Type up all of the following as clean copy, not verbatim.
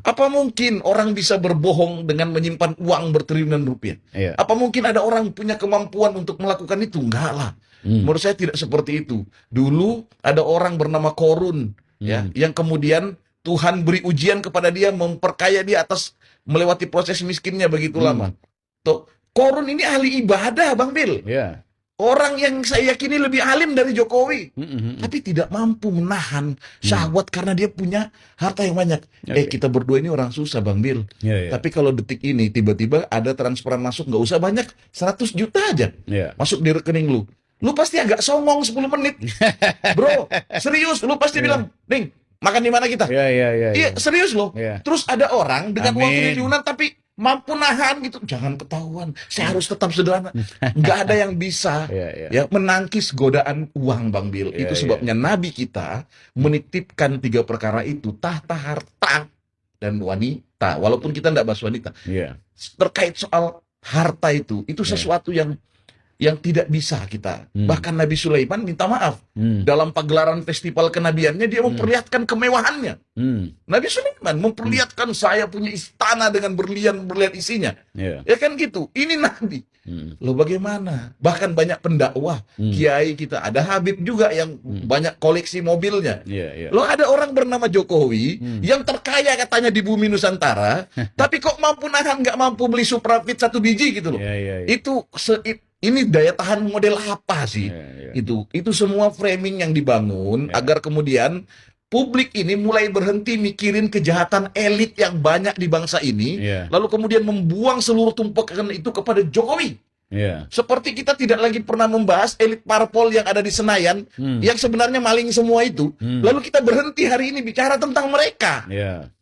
Apa mungkin orang bisa berbohong dengan menyimpan uang bertriliunan rupiah? Apa mungkin ada orang punya kemampuan untuk melakukan itu? Enggak lah. Menurut saya tidak seperti itu. Dulu ada orang bernama Korun, ya, yang kemudian Tuhan beri ujian kepada dia, memperkaya dia atas melewati proses miskinnya begitu lama. Tuh, Korun ini ahli ibadah, Bang Bil. Orang yang saya yakini lebih alim dari Jokowi, tapi tidak mampu menahan syahwat karena dia punya harta yang banyak. Kita berdua ini orang susah, Bang Bil. Tapi kalau detik ini tiba-tiba ada transferan masuk, nggak usah banyak, 100 juta aja masuk di rekening lu. Lu pasti agak songong 10 menit. Bro, serius, lu pasti bilang, Ning, makan di mana kita? Iya, serius loh. Terus ada orang dengan uang triliunan tapi mampu nahan gitu, jangan ketahuan. Saya harus tetap sederhana. Nggak ada yang bisa ya menangkis godaan uang, Bang Bil. Itu sebabnya Nabi kita menitipkan 3 perkara itu, tahta, harta, dan wanita. Walaupun kita nggak bahas wanita. Terkait soal harta itu sesuatu yang tidak bisa kita. Bahkan Nabi Sulaiman minta maaf. Dalam pagelaran festival kenabiannya dia memperlihatkan kemewahannya. Nabi Sulaiman memperlihatkan saya punya istana dengan berlian-berlian isinya. Ya kan gitu. Ini Nabi. Loh bagaimana? Bahkan banyak pendakwah, kiai kita, ada Habib juga yang banyak koleksi mobilnya. Loh ada orang bernama Jokowi yang terkaya katanya di bumi Nusantara, tapi kok mampu nahan, nggak mampu beli Suprafit 1 biji gitu loh. Ini daya tahan model apa sih? Itu semua framing yang dibangun agar kemudian publik ini mulai berhenti mikirin kejahatan elit yang banyak di bangsa ini, lalu kemudian membuang seluruh tumpukan itu kepada Jokowi. Seperti kita tidak lagi pernah membahas elit parpol yang ada di Senayan, yang sebenarnya maling semua itu, lalu kita berhenti hari ini bicara tentang mereka.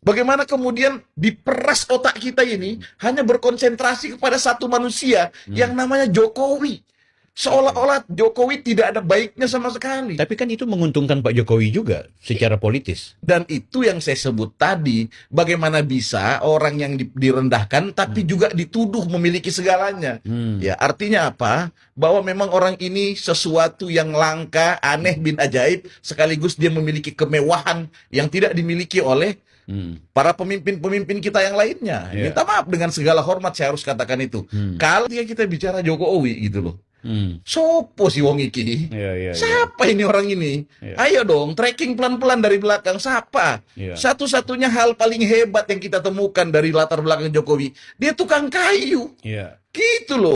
Bagaimana kemudian diperas otak kita ini hanya berkonsentrasi kepada satu manusia yang namanya Jokowi. Seolah-olah Jokowi tidak ada baiknya sama sekali. Tapi kan itu menguntungkan Pak Jokowi juga secara politis. Dan itu yang saya sebut tadi, bagaimana bisa orang yang direndahkan tapi juga dituduh memiliki segalanya. Ya, artinya apa? Bahwa memang orang ini sesuatu yang langka, aneh bin ajaib, sekaligus dia memiliki kemewahan yang tidak dimiliki oleh para pemimpin-pemimpin kita yang lainnya. Minta maaf dengan segala hormat saya harus katakan itu. Kalau kita bicara Jokowi gitu loh. Sopo si wong iki? Siapa ini orang ini? Ayo dong, tracking pelan-pelan dari belakang. Siapa? Satu-satunya hal paling hebat yang kita temukan dari latar belakang Jokowi, dia tukang kayu. Gitu loh.